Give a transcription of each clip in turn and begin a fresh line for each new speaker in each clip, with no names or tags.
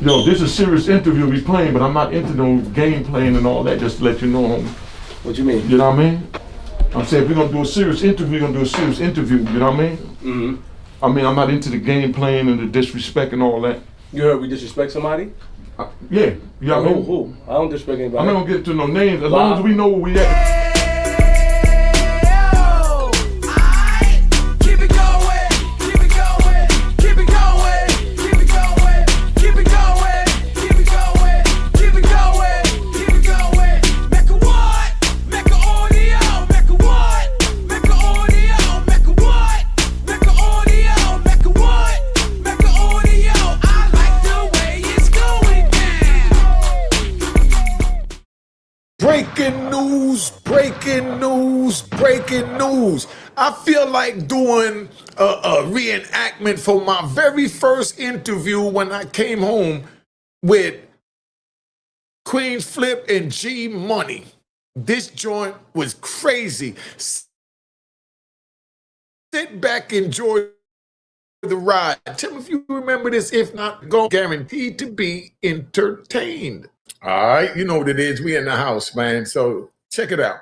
Yo, this is a serious interview we playing, but I'm not into no game playing and all that, just to let you know, homie.
What you mean?
You know what I mean? I'm saying if we're gonna do a serious interview, we're gonna do a serious interview, you know what I mean?
Mm-hmm.
I mean, I'm not into the game playing and the disrespect and all that.
You heard we disrespect somebody?
Yeah, you know what I mean?
Who? I don't disrespect anybody.
I'm not gonna get into no names, as long as we know where we at.
Breaking news. I feel like doing a reenactment for my very first interview when I came home with Queenz Flip and G Money. This joint was crazy. Sit back, enjoy the ride. Tell me if you remember this. If not, go guaranteed to be entertained. All right, you know what it is. We in the house, man. So check it out.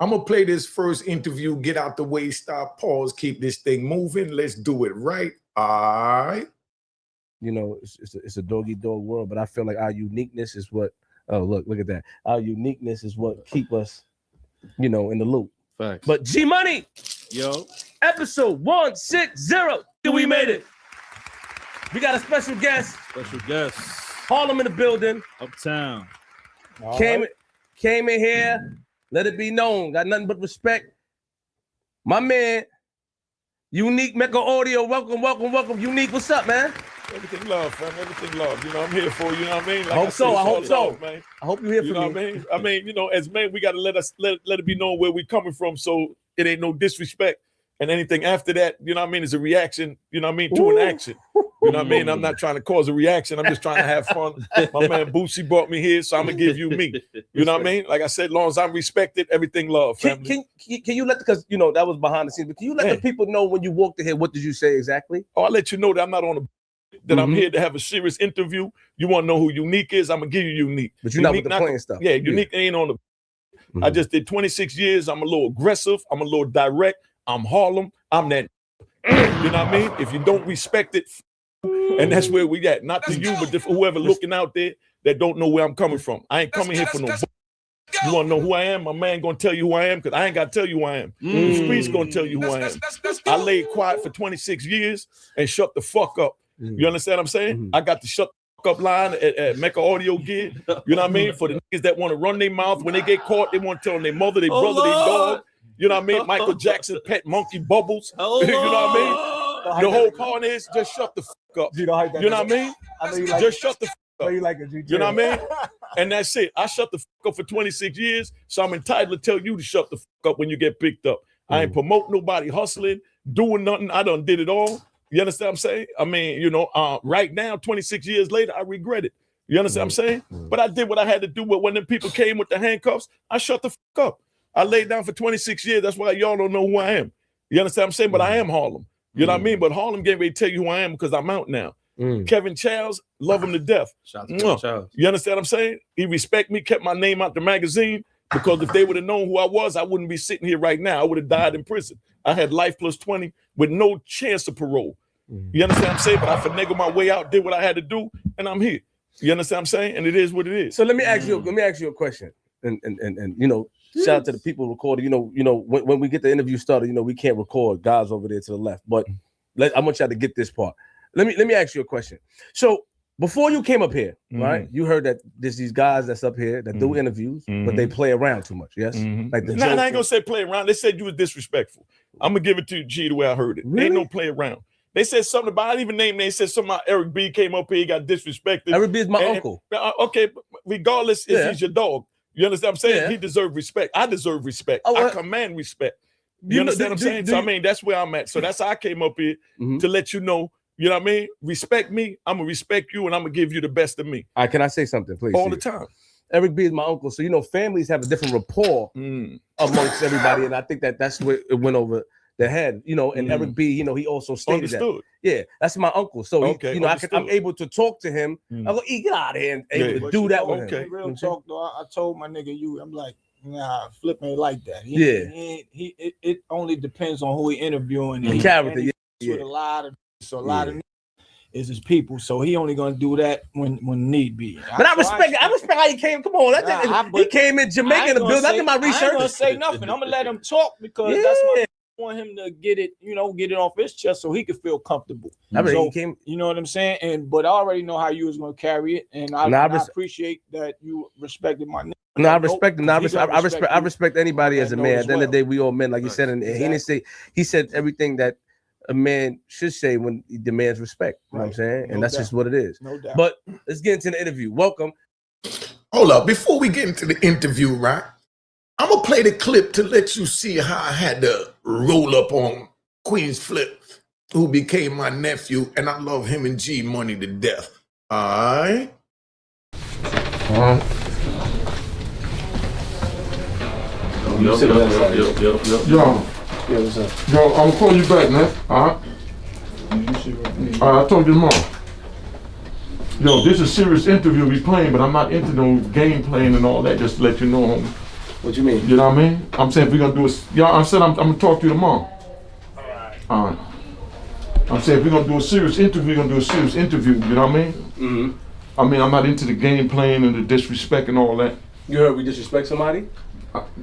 I'm gonna play this first interview, get out the way, stop, pause, keep this thing moving. Let's do it right. All right.
You know, it's a dog-eat-dog world, but I feel like our uniqueness is what, look at that. Our uniqueness is what keep us, you know, in the loop.
Facts.
But G Money,
yo,
episode 160, we made it. We got a special guest. Harlem in the building.
Uptown.
Came in here. Let it be known. Got nothing but respect. My man, Unique Mecca Audio. Welcome. Unique, what's up, man?
Everything love, fam. Everything love. You know, I'm here for you. You know what I mean? Like
I hope so.
love, man.
I hope you hear from me.
You know what I mean? I mean, you know, as men, we gotta let it be known where we coming from, so it ain't no disrespect. And anything after that, you know what I mean, is a reaction, you know what I mean, to an action. You know what I mean? I'm not trying to cause a reaction. I'm just trying to have fun. My man Booy brought me here, so I'm gonna give you me. You know what I mean? Like I said, as long as I'm respected, everything love.
Can you let, because you know that was behind the scenes, but can you let the people know when you walked in here, what did you say exactly?
Oh, I'll let you know that I'm not on that I'm here to have a serious interview. You want to know who Unique is? I'm gonna give you Unique.
But you're
Unique,
not with the playing stuff.
Yeah, Unique ain't on the. I just did 26 years. I'm a little aggressive. I'm a little direct. I'm Harlem. I'm that. You know what I mean? If you don't respect it, and that's where we at. Not to you, but to whoever looking out there that don't know where I'm coming from. I ain't coming here for no. You want to know who I am? My man gonna tell you who I am, because I ain't got to tell you who I am. The streets gonna tell you who I am. I laid quiet for 26 years and shut the fuck up. You understand what I'm saying? I got the shut the fuck up line at Mecca Audio Gear. You know what I mean? For the niggas that want to run their mouth, when they get caught, they want to tell their mother, their brother, their dog. You know what I mean? Michael Jackson, pet monkey Bubbles. You know what I mean? The whole point is just shut the fuck up. You know what I mean? Just shut the fuck up. You know what I mean? And that's it. I shut the fuck up for 26 years, so I'm entitled to tell you to shut the fuck up when you get picked up. I ain't promote nobody hustling, doing nothing. I done did it all. You understand what I'm saying? I mean, you know, right now, 26 years later, I regret it. You understand what I'm saying? But I did what I had to do. But when them people came with the handcuffs, I shut the fuck up. I laid down for 26 years. That's why y'all don't know who I am. You understand what I'm saying? But I am Harlem. You know what I mean? But Harlem getting ready to tell you who I am because I'm out now. Kevin Charles, love him to death.
Shout out to Kevin Charles.
You understand what I'm saying? He respect me, kept my name out the magazine, because if they would have known who I was, I wouldn't be sitting here right now. I would have died in prison. I had life plus 20 with no chance of parole. You understand what I'm saying? But I finagled my way out, did what I had to do, and I'm here. You understand what I'm saying? And it is what it is.
So let me ask you a question. And you know, shout out to the people recording. You know, when we get the interview started, you know, we can't record. Guys over there to the left, but I want y'all to get this part. Let me ask you a question. So before you came up here, right? You heard that there's these guys that's up here that do interviews, but they play around too much. Yes, like the.
I ain't gonna say play around. They said you was disrespectful. I'm gonna give it to you, G, the way I heard it.
Really?
Ain't no play around. They said something about, I didn't even name. They said something about Eric B came up here, he got disrespected.
Eric B is my uncle.
Okay, regardless if he's your dog. You understand what I'm saying? He deserves respect. I deserve respect. I command respect. You understand what I'm saying? So I mean, that's where I'm at. So that's how I came up here to let you know. You know what I mean? Respect me. I'm gonna respect you, and I'm gonna give you the best of me.
All right, can I say something, please?
All the time.
Eric B is my uncle, so you know families have a different rapport amongst everybody, and I think that's where it went over. the head, you know, and Eric B, you know, he also stated
Understood.
that. Yeah, that's my uncle. So,
Okay,
you know, I'm
understood.
able to talk to him. I go, get out of here and able to
But
do
you
that
know,
with him.
Real talk though, I told my nigga I'm like, nah, Flip ain't like that. It only depends on who he interviewing.
The character,
and he with a lot of is his people, so he only gonna do that when need be.
But I respect how he came. Come on, he came in Jamaica in the building. I did my research.
I ain't gonna say nothing. I'm gonna let him talk because that's my. I want him to get it off his chest so he can feel comfortable.
I mean,
so,
he came,
you know what I'm saying? But I already know how you was gonna carry it, and I appreciate that you respected my nigga.
No, I respect him. I respect anybody as a man. At the end of the day, we all men, like you said, and he didn't say. He said everything that a man should say when he demands respect. You know what I'm saying? And that's just what it is.
No doubt.
But let's get into the interview. Welcome.
Hold up, before we get into the interview, right? I'm gonna play the clip to let you see how I had to roll up on Queenz Flip, who became my nephew, and I love him and G Money to death. All right.
Yo, I'm gonna call you back, man. All right. I told your mom. Yo, this is a serious interview we playing, but I'm not into no game playing and all that. Just to let you know, homie.
What you mean?
You know what I mean? I'm saying if we're gonna do it, I said I'm gonna talk to you tomorrow. All right. I'm saying if we're gonna do a serious interview, we're gonna do a serious interview. You know what I mean?
Mm-hmm.
I mean, I'm not into the game playing and the disrespect and all that.
You heard we disrespect somebody?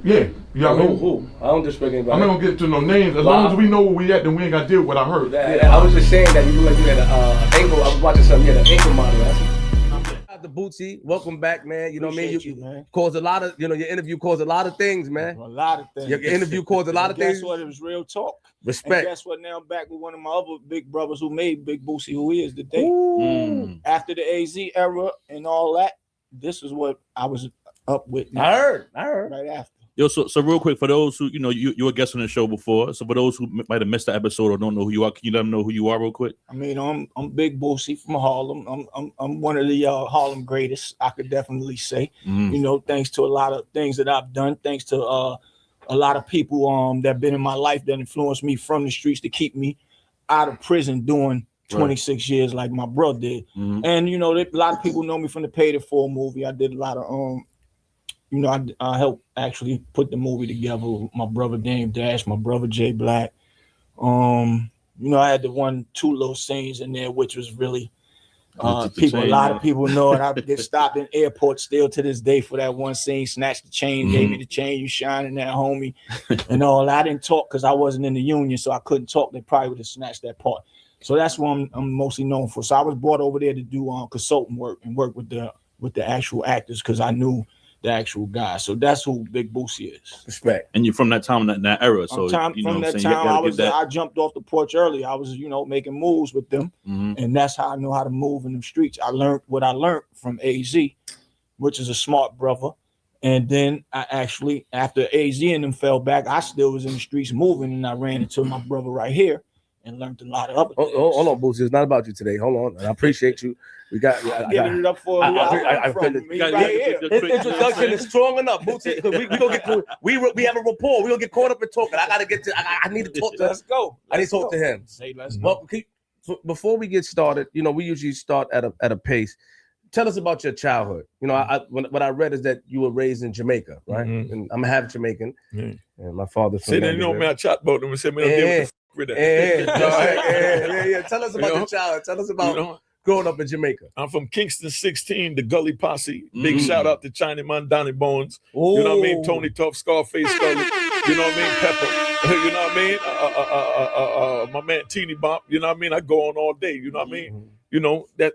Yeah. You know what I mean?
Who? I don't disrespect anybody.
I'm not gonna get into no names. As long as we know where we at, then we ain't gotta deal with what I heard.
I was just saying that you look like you had an ankle. I was watching something. You had an ankle monitor. The Bootsy, welcome back, man. You know what I mean? You caused a lot of, your interview caused a lot of things, man.
A lot of things.
Your interview caused a lot of things.
Guess what? It was real talk.
Respect.
And guess what? Now I'm back with one of my other big brothers who made Big Bootsy who he is today. After the AZ era and all that, this is what I was up with.
I heard.
Right after.
Yo, so real quick, for those who, you were a guest on the show before, so for those who might have missed the episode or don't know who you are, can you let them know who you are real quick?
I mean, I'm Big Bootsy from Harlem. I'm one of the Harlem greatest, I could definitely say. Thanks to a lot of things that I've done, thanks to a lot of people that been in my life that influenced me from the streets to keep me out of prison doing 26 years like my brother did. And a lot of people know me from the Paid It Forward movie. I did a lot of I helped actually put the movie together with my brother Dame Dash, my brother Jay Black. I had the 2 little scenes in there, which was really a lot of people know it. I get stopped in airports still to this day for that one scene. Snatched the chain, gave me the chain, you shining that homie, and all. I didn't talk because I wasn't in the union, so I couldn't talk. They probably would have snatched that part. So that's what I'm mostly known for. So I was brought over there to do consultant work and work with the actual actors because I knew the actual guy. So that's who Big Bootsy is.
Respect.
And you're from that time, that era. So
I jumped off the porch early. I was, making moves with them. And that's how I know how to move in the streets. I learned what I learned from AZ, which is a smart brother. And then I actually, after AZ and them fell back, I still was in the streets moving, and I ran into my brother right here and learned a lot of other things.
Hold on, Bootsy. It's not about you today. Hold on. And I appreciate you. We got
giving it up for
introduction is strong enough, Bootsy. We have a rapport. We don't get caught up in talking. I gotta get to. I need to talk to.
Let's go.
I need to talk to him.
Say let's go.
Well, before we get started, we usually start at a pace. Tell us about your childhood. What I read is that you were raised in Jamaica, right? And I'm half Jamaican, and my father's from.
See, then man, I chat about them and said, man,
yeah. Tell us about your childhood. Tell us about growing up in Jamaica.
I'm from Kingston 16, the Gully Posse. Big shout out to Chinaman, Donnie Bones. You know what I mean? Tony Tough, Scarface Scully. You know what I mean? Pepper. You know what I mean? My man Teeny Bop. You know what I mean? I go on all day. You know what I mean?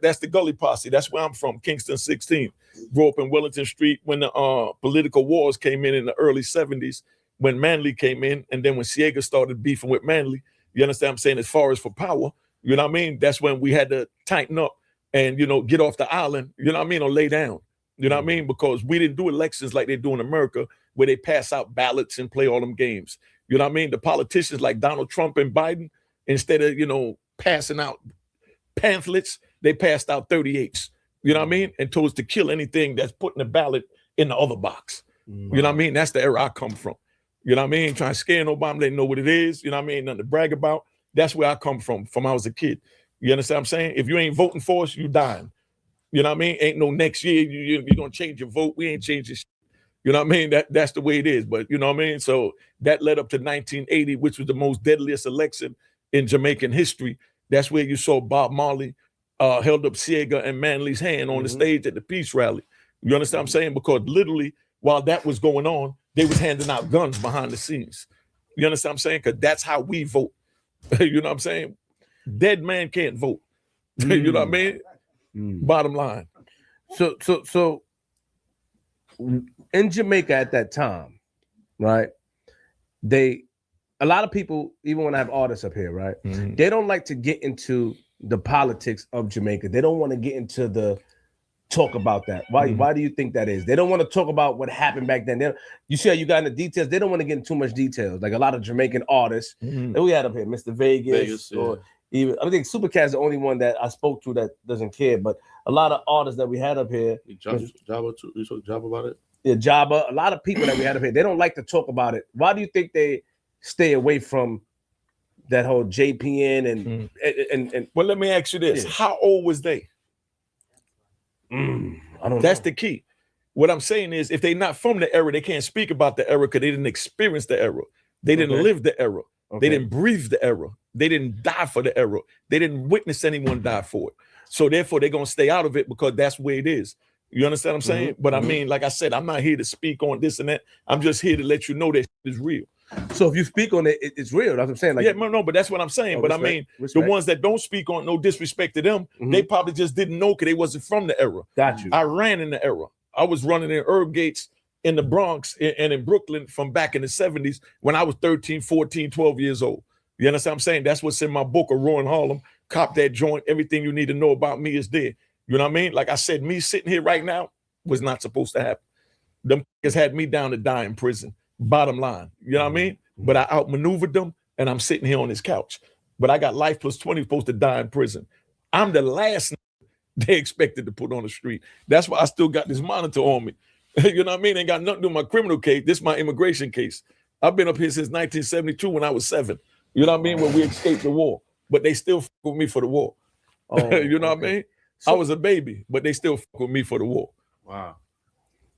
That's the Gully Posse. That's where I'm from, Kingston 16. Grew up in Wellington Street when the political wars came in the early 70s, when Manley came in, and then when Siega started beefing with Manley. You understand what I'm saying? As far as for power, you know what I mean? That's when we had to tighten up and, get off the island, you know what I mean, or lay down. You know what I mean? Because we didn't do elections like they do in America, where they pass out ballots and play all them games. You know what I mean? The politicians like Donald Trump and Biden, instead of, passing out pamphlets, they passed out 38s. You know what I mean? And told us to kill anything that's putting the ballot in the other box. You know what I mean? That's the era I come from. You know what I mean? Trying to scare nobody, let them know what it is. You know what I mean? Nothing to brag about. That's where I come from I was a kid. You understand what I'm saying? If you ain't voting for us, you dying. You know what I mean? Ain't no next year you're gonna change your vote. We ain't changing shit. You know what I mean? That's the way it is. But you know what I mean? So that led up to 1980, which was the most deadliest election in Jamaican history. That's where you saw Bob Marley held up Siega and Manley's hand on the stage at the peace rally. You understand what I'm saying? Because literally, while that was going on, they was handing out guns behind the scenes. You understand what I'm saying? Because that's how we vote. You know what I'm saying? Dead man can't vote. You know what I mean? Bottom line.
So in Jamaica at that time, right? A lot of people, even when I have artists up here, right? They don't like to get into the politics of Jamaica. They don't want to get into the talk about that. Why do you think that is? They don't want to talk about what happened back then. You see how you got in the details? They don't want to get into too much details. Like a lot of Jamaican artists that we had up here, Mr. Vegas or even I think Supercat is the only one that I spoke to that doesn't care. But a lot of artists that we had up here,
Jabba too. You talk Jabba about it?
Yeah, Jabba. A lot of people that we had up here, they don't like to talk about it. Why do you think they stay away from that whole JPN and
well, let me ask you this: how old was they?
I don't know.
That's the key. What I'm saying is, if they're not from the era, they can't speak about the era because they didn't experience the era. They didn't live the era. They didn't breathe the era. They didn't die for the era. They didn't witness anyone die for it. So therefore, they're gonna stay out of it because that's where it is. You understand what I'm saying? But I mean, like I said, I'm not here to speak on this and that. I'm just here to let you know that it's real.
So if you speak on it, it's real. That's what I'm saying. Like,
yeah, no, but that's what I'm saying. But
respect,
I mean,
respect.
the ones that don't speak on, no disrespect to them, they probably just didn't know because they wasn't from the era.
Got you.
I ran in the era. I was running in herb gates in the Bronx and in Brooklyn from back in the 70s when I was 13, 14, 12 years old. You understand what I'm saying? That's what's in my book of Raw in Harlem. Cop that joint. Everything you need to know about me is there. You know what I mean? Like I said, me sitting here right now was not supposed to happen. Them niggas had me down to die in prison. Bottom line. You know what I mean? But I outmaneuvered them and I'm sitting here on this couch. But I got life plus 20 supposed to die in prison. I'm the last they expected to put on the street. That's why I still got this monitor on me. You know what I mean? Ain't got nothing to do with my criminal case. This is my immigration case. I've been up here since 1972 when I was 7. You know what I mean? When we escaped the war. But they still fuck with me for the war. You know what I mean? So, I was a baby, but they still fuck with me for the war.
Wow.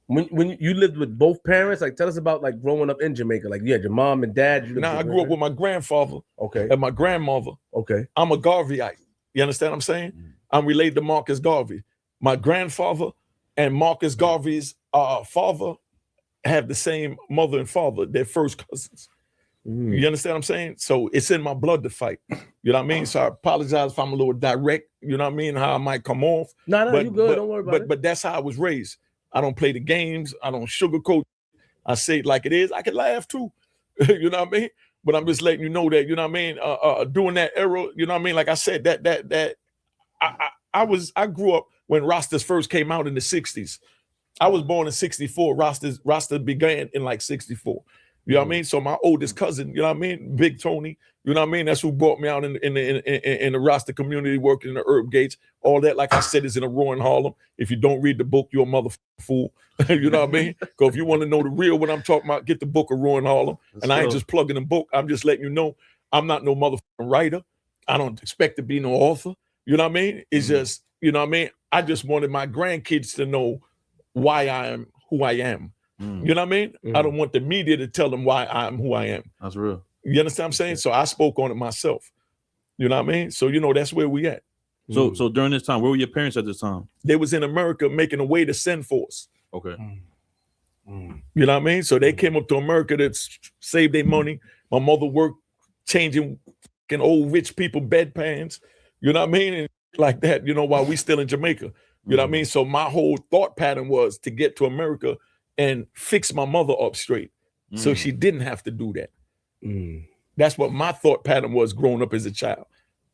When you lived with both parents, like tell us about like growing up in Jamaica. Like you had your mom and dad.
I grew up with my grandfather and my grandmother. I'm a Garveyite. You understand what I'm saying? I'm related to Marcus Garvey. My grandfather and Marcus Garvey's father have the same mother and father. They're first cousins. You understand what I'm saying? So it's in my blood to fight. You know what I mean? So I apologize if I'm a little direct. You know what I mean? How I might come off.
No, you good. Don't worry about it.
But that's how I was raised. I don't play the games. I don't sugarcoat. I say it like it is. I can laugh too. You know what I mean? But I'm just letting you know that, you know what I mean? During that era, you know what I mean? Like I said, I grew up when Rastas first came out in the 60s. I was born in 64. Rasta began in like 64. You know what I mean? So my oldest cousin, you know what I mean? Big Tony, you know what I mean? That's who brought me out in the Rasta community, working in the herb gates. All that, like I said, is in a Raw in Harlem. If you don't read the book, you're a motherfucking fool. You know what I mean? Because if you want to know the real what I'm talking about, get the book of Raw in Harlem. And I ain't just plugging the book. I'm just letting you know I'm not no motherfucking writer. I don't expect to be no author. You know what I mean? It's just, you know what I mean? I just wanted my grandkids to know why I am who I am. You know what I mean? I don't want the media to tell them why I'm who I am.
That's real.
You understand what I'm saying? So I spoke on it myself. You know what I mean? So, you know, that's where we at.
So during this time, where were your parents at this time?
They was in America making a way to send for us.
Okay.
You know what I mean? So they came up to America to save their money. My mother worked changing old rich people bedpans. You know what I mean? And like that, you know, while we still in Jamaica. You know what I mean? So my whole thought pattern was to get to America and fix my mother up straight. So she didn't have to do that. That's what my thought pattern was growing up as a child,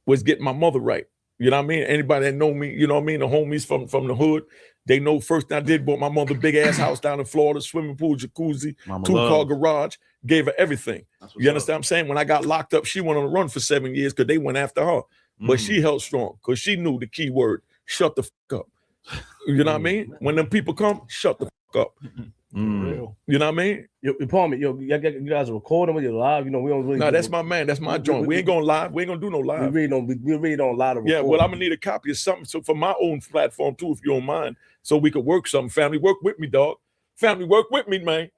was getting my mother right. You know what I mean? Anybody that know me, you know what I mean? The homies from the hood, they know first thing I did, bought my mother a big ass house down in Florida, swimming pool, jacuzzi, two-car garage, gave her everything. You understand what I'm saying? When I got locked up, she went on a run for 7 years because they went after her. But she held strong because she knew the key word, shut the fuck up. You know what I mean? When them people come, shut the fuck up.
Real.
You know what I mean?
Yo, pardon me, yo, you guys are recording with you live. You know, we don't really.
No, that's my man. That's my joint. We ain't going live. We ain't gonna do no live.
We really don't lie to record.
Yeah, well, I'm gonna need a copy of something so for my own platform too, if you don't mind, so we could work something. Family, work with me, dog. Family, work with me, man.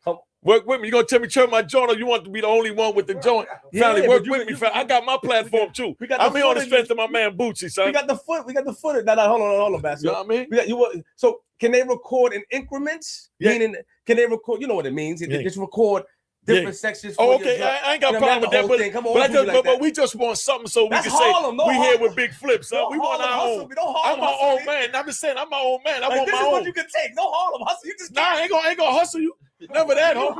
Work with me. You gonna tell me turn my joint, or you want to be the only one with the joint? Family, work with me. I got my platform too. I'm here on the strength of my man Bootsy, son.
We got the footage. No, hold on, Bass.
You know what I mean?
So can they record in increments?
Yeah.
Meaning, can they record? You know what it means. They just record different sections.
Oh, okay, I ain't got a problem with that, but we just want something so we can
Harlem,
say we here with Big Flip, son.
No
We want our
Harlem
own.
hustle.
I'm my own man. I'm just saying, I'm my own man. I want my own.
What you can take. No Harlem hustle. You just
I ain't gonna hustle you. Never that, homie.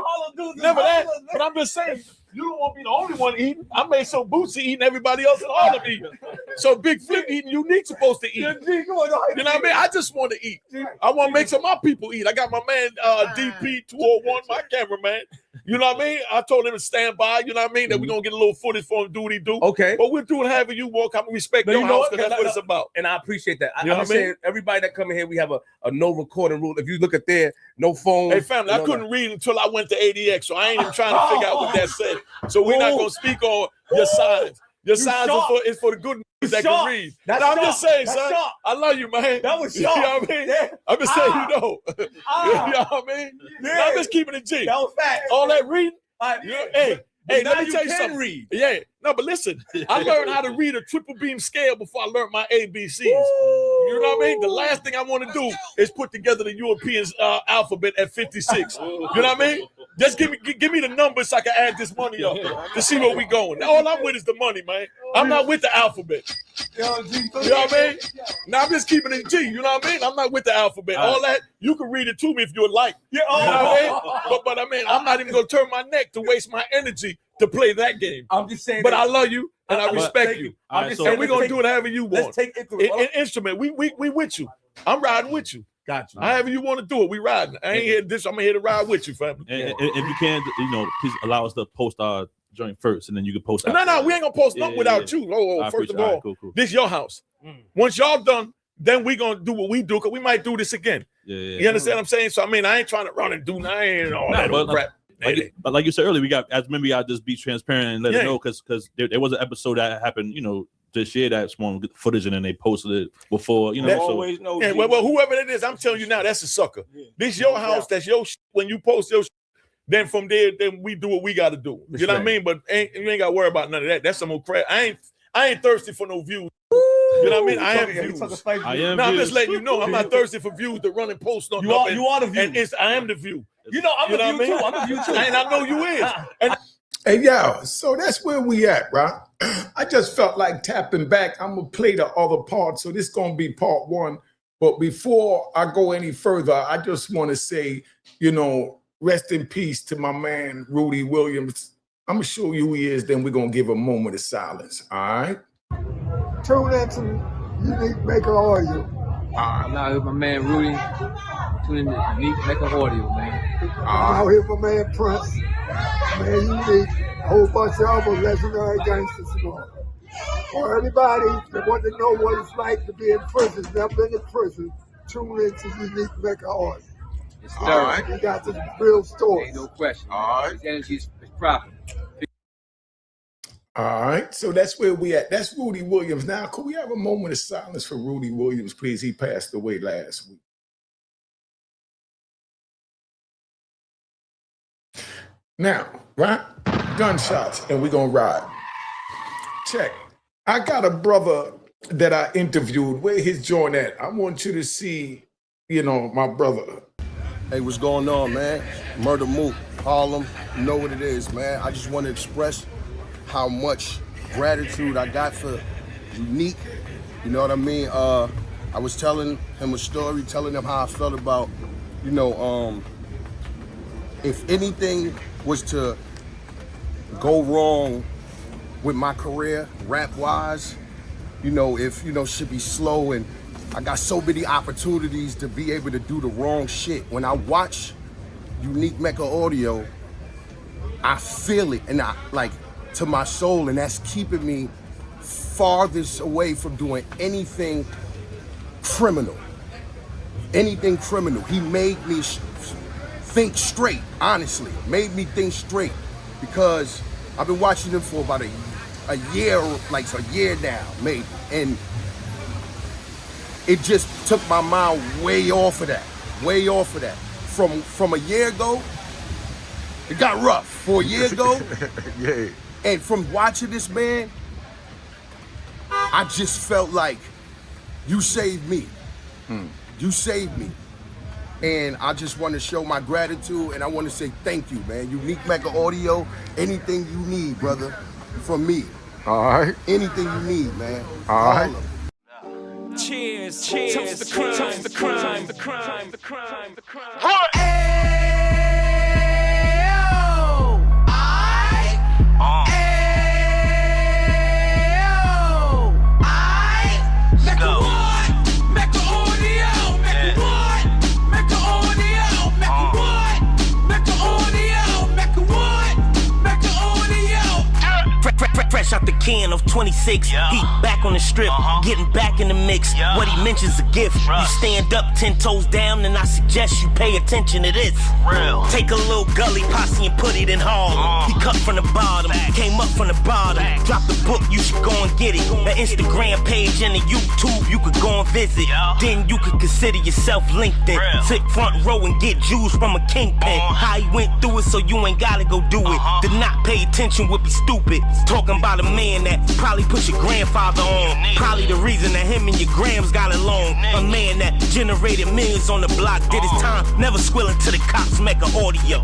Never that. But I'm just saying, you don't want to be the only one eating. I made some Bootsy eating, everybody else in Harlem eating. So Big Flip eating, Unique supposed to eat. You know what I mean? I just want to eat. I want to make some of my people eat. I got my man DP 201, my cameraman. You know what I mean? I told him to stand by. You know what I mean? That we're gonna get a little footage for him, do what he do.
Okay.
But we're doing however you want. I respect your house because that's what it's about.
And I appreciate that.
You know
I'm
what I mean?
saying everybody that come in here, we have a no recording rule. If you look at there, no phone.
Hey, family, I couldn't read until I went to ADX, so I ain't even trying to figure out what that said. So we're not gonna speak on your signs. Your signs is for the good news that can read. I'm just saying, son. I love you, man.
That was
You know
sharp.
what I mean? I'm just saying, you know. You know what I mean? I'm just keeping it G.
That was fact.
All that reading. You know, hey, let me tell you
can
something.
read.
Yeah, no, but listen, I learned how to read a triple beam scale before I learned my ABCs. You know what I mean? The last thing I want to do is put together the European alphabet at 56. You know what I mean? Just give me the numbers so I can add this money up to see where we going. All I'm with is the money, man. I'm not with the alphabet. You know what I mean? Now I'm just keeping it G. You know what I mean? I'm not with the alphabet. All that you can read it to me if you would like. You know what I mean? But I mean, I'm not even gonna turn my neck to waste my energy to play that game.
I'm just saying.
But I love you and I respect you.
I'm just
And
saying
we're gonna do it however you want.
Let's take it.
Instrument. We with you. I'm riding with you.
Got you.
However you want to do it, we riding. I ain't here this. I'm here to ride with you, family.
And if you can, please allow us to post our joint first, and then you can post.
No, we ain't gonna post nothing without you. First of all, this your house. Once y'all done, then we gonna do what we do, because we might do this again. You understand what I'm saying? So I mean, I ain't trying to run and do nothing and all that crap.
But like you said earlier, we got maybe I'll just be transparent and let it know, because there was an episode that happened, this year that someone get footage and then they posted it before,
Always know.
Well, whoever it is, I'm telling you now, that's a sucker. This your house, that's your when you post your then from there, then we do what we got to do. You know what I mean? But you ain't got to worry about none of that. That's some more crap. I ain't thirsty for no views. You know what I mean? I am views. I'm just letting you know, I'm not thirsty for views to run and post on.
You are the view.
I am the view.
I'm the view too. I'm the view too.
And I know you is.
Hey, yo, so that's where we at, right? I just felt like tapping back. I'm going to play the other part. So this is going to be part one. But before I go any further, I just want to say, rest in peace to my man, Rudy Williams. I'm going to show you who he is. Then we're going to give a moment of silence. All right?
Tune in to Unique Mecca Audio.
I'm out here with my man Rudy. Tune in to Unique Mecca Audio, man.
I'm out here with my man Prince. Man Unique. A whole bunch of other legendary gangsters. For everybody that want to know what it's like to be in prison, never been in prison, tune in to Unique Mecca Audio.
It's all right.
We got the real stories.
Ain't no question.
All right.
His energy is proper.
All right, so that's where we at. That's Rudy Williams. Now, could we have a moment of silence for Rudy Williams, please? He passed away last week. Now, right? Gunshots, and we're going to ride. Check. I got a brother that I interviewed. Where his joint at? I want you to see, my brother.
Hey, what's going on, man? Murder Mook, Harlem. You know what it is, man. I just want to express how much gratitude I got for Unique. You know what I mean? I was telling him a story, telling him how I felt about, if anything was to go wrong with my career, rap-wise, if, should be slow, and I got so many opportunities to be able to do the wrong shit. When I watch Unique Mecca Audio, I feel it, and I, to my soul, and that's keeping me farthest away from doing anything criminal. He made me think straight, honestly. Made me think straight because I've been watching him for about a year, like a year now, maybe. And it just took my mind way off of that. From a year ago, it got rough. For a year ago,
Yeah.
and from watching this man, I just felt like you saved me. You saved me. And I just want to show my gratitude, and I want to say thank you, man. Unique Mecca Audio, anything you need, brother, from me.
All right.
Anything you need, man.
All right.
Cheers, cheers, toast the crime, toast the crime, the crime, the crime, the crime. Fresh out the can of 26, he back on the strip, getting back in the mix. What he mentions a gift. You stand up 10 toes down, and I suggest you pay attention to this. Take a little gully posse and put it in Harlem. He cut from the bottom, came up from the bottom. Drop the book, you should go and get it. The Instagram page and the YouTube, you could go and visit. Then you could consider yourself LinkedIn. Sit front row and get Jews from a kingpin. How he went through it, so you ain't gotta go do it. To not pay attention would be stupid. Talking about a man that probably put your grandfather on. Probably the reason that him and your grams got along. A man that generated millions on the block, did his time, never squilling to the cops, Mecca Audio.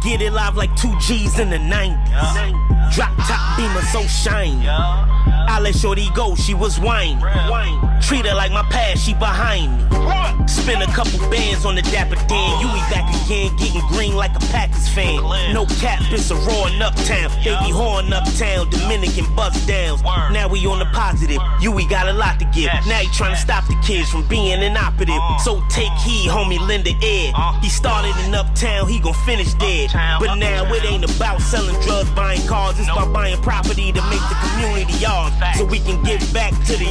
Get it live like 2 G's in the 90s. Drop top beamer so shiny. I let shorty go, she was whining. Treat her like my past, she behind me. Spend a couple bands on the Dapper Dan. You be back again, getting green like a Packers fan. No cap, it's a roaring uptown. They be whoring uptown, Dominican bust downs. Now we on the positive, we got a lot to give. Now he trying to stop the kids from being inoperative. So take heed, homie, lend a ear. He started in uptown, he gon' finish dead. But now it ain't about selling drugs, buying cars. It's about buying property to make the community ours, so we can give back to the